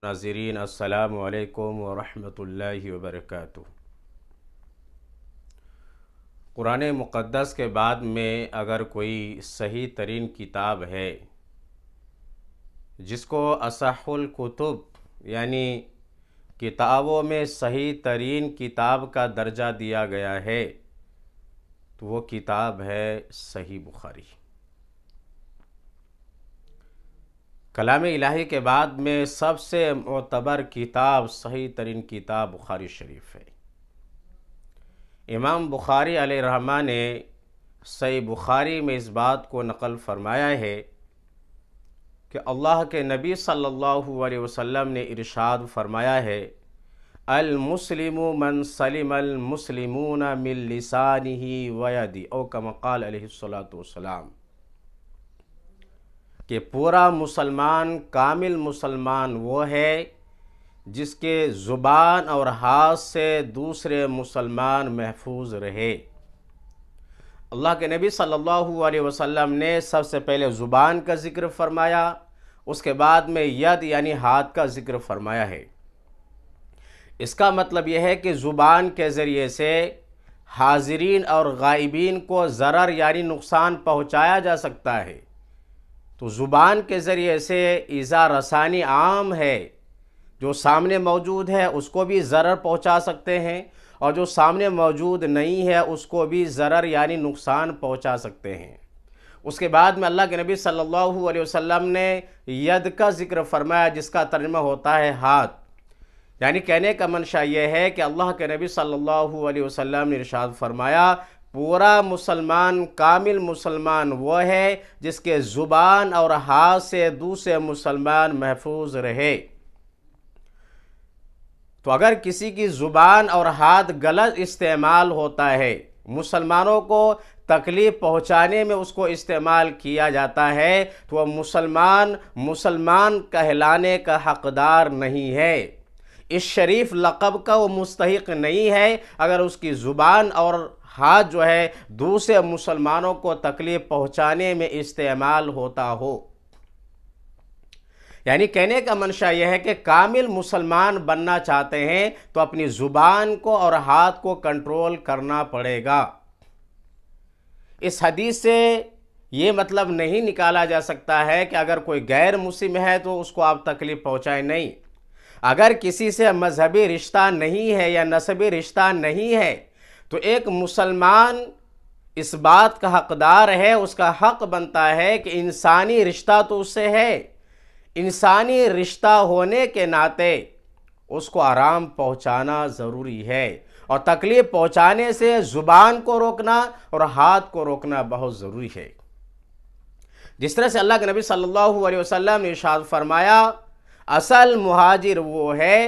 नाज़रीन अस्सलामु अलैकुम वरहमतुल्लाहि वबरकातुहू। कुरान मुक़द्दस के बाद में अगर कोई सही तरीन किताब है जिसको असहुल कुतुब यानी किताबों में सही तरीन किताब का दर्जा दिया गया है तो वो किताब है सही बुखारी। कलाम इलाही के बाद में सबसे मोतबर किताब सही तरीन किताब बुखारी शरीफ है। इमाम बुखारी अलैहिर्रहमा ने सही बुखारी में इस बात को नक़ल फरमाया है कि अल्लाह के नबी सल्लल्लाहु अलैहि वसल्लम ने इरशाद फरमाया है, अल मुस्लिमु मन सलिमल मुस्लिमूना मिन लिसानिही व यदी औ कमा क़ाल अलैहिस्सलातु वस्सलाम, कि पूरा मुसलमान कामिल मुसलमान वो है जिसके ज़ुबान और हाथ से दूसरे मुसलमान महफूज रहे। अल्लाह के नबी सल्लल्लाहु अलैहि वसल्लम ने सबसे पहले ज़ुबान का ज़िक्र फरमाया, उसके बाद में यद यानी हाथ का ज़िक्र फरमाया है। इसका मतलब यह है कि ज़ुबान के ज़रिए से हाज़िरीन और गायबीन को ज़रर यानी नुकसान पहुँचाया जा सकता है। तो ज़ुबान के ज़रिए से ईज़ा रसानी आम है, जो सामने मौजूद है उसको भी ज़रर पहुंचा सकते हैं और जो सामने मौजूद नहीं है उसको भी ज़रर यानी नुकसान पहुंचा सकते हैं। उसके बाद में अल्लाह के नबी सल्लल्लाहु अलैहि वसल्लम ने यद का ज़िक्र फरमाया, जिसका तर्जुमा होता है हाथ। यानी कहने का मंशा ये है कि अल्लाह के नबी सल्लल्लाहु अलैहि वसल्लम ने इरशाद फरमाया, पूरा मुसलमान कामिल मुसलमान वो है जिसके ज़ुबान और हाथ से दूसरे मुसलमान महफूज रहे। तो अगर किसी की ज़ुबान और हाथ गलत इस्तेमाल होता है, मुसलमानों को तकलीफ़ पहुँचाने में उसको इस्तेमाल किया जाता है, तो वह मुसलमान कहलाने का हक़दार नहीं है। इस शरीफ लक़ब का वो मुस्तहिक़ नहीं है अगर उसकी ज़ुबान और हाथ जो है दूसरे मुसलमानों को तकलीफ़ पहुँचाने में इस्तेमाल होता हो। यानी कहने का मंशा यह है कि कामिल मुसलमान बनना चाहते हैं तो अपनी ज़ुबान को और हाथ को कंट्रोल करना पड़ेगा। इस हदीस से ये मतलब नहीं निकाला जा सकता है कि अगर कोई गैर मुस्लिम है तो उसको आप तकलीफ़ पहुँचाएं, नहीं। अगर किसी से मजहबी रिश्ता नहीं है या नस्बी रिश्ता नहीं है तो एक मुसलमान इस बात का हक़दार है, उसका हक़ बनता है कि इंसानी रिश्ता तो उससे है, इंसानी रिश्ता होने के नाते उसको आराम पहुंचाना ज़रूरी है और तकलीफ़ पहुंचाने से ज़ुबान को रोकना और हाथ को रोकना बहुत ज़रूरी है। जिस तरह से अल्लाह के नबी सल्लल्लाहु अलैहि वसल्लम ने इरशाद फरमाया, असल मुहाजिर वो है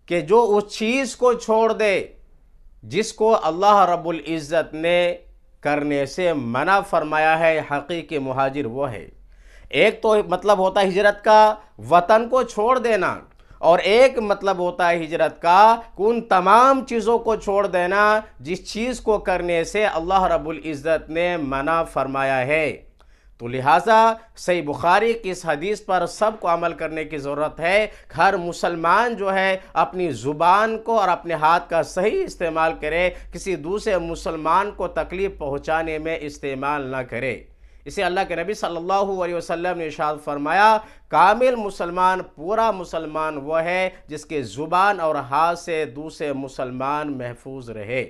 कि जो उस चीज़ को छोड़ दे जिसको अल्लाह रब्बुल इज़्ज़त ने करने से मना फरमाया है। हकीकी मुहाजिर वो है, एक तो मतलब होता है हिजरत का वतन को छोड़ देना और एक मतलब होता है हिजरत का उन तमाम चीज़ों को छोड़ देना जिस चीज़ को करने से अल्लाह रब्बुल इज़्ज़त ने मना फरमाया है। तो लिहाजा सही बुखारी की इस हदीस पर सबको अमल करने की ज़रूरत है। हर मुसलमान जो है अपनी ज़ुबान को और अपने हाथ का सही इस्तेमाल करे, किसी दूसरे मुसलमान को तकलीफ़ पहुँचाने में इस्तेमाल ना करे। इसे अल्लाह के नबी सल्लल्लाहु अलैहि वसल्लम ने इरशाद फरमाया, कामिल मुसलमान पूरा मुसलमान वह है जिसके ज़ुबान और हाथ से दूसरे मुसलमान महफूज रहे।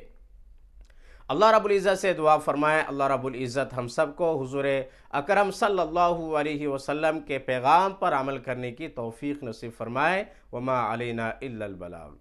अल्लाह रब्बुल इज़्ज़त से दुआ फरमाए, अल्लाह रब्बुल इज़्ज़त हम सबको हुज़ूर अकरम सल्लल्लाहु अलैहि वसल्लम के पैगाम पर अमल करने की तौफ़ीक़ नसीब फरमाए। वमा अलैना इल्लल बलाग।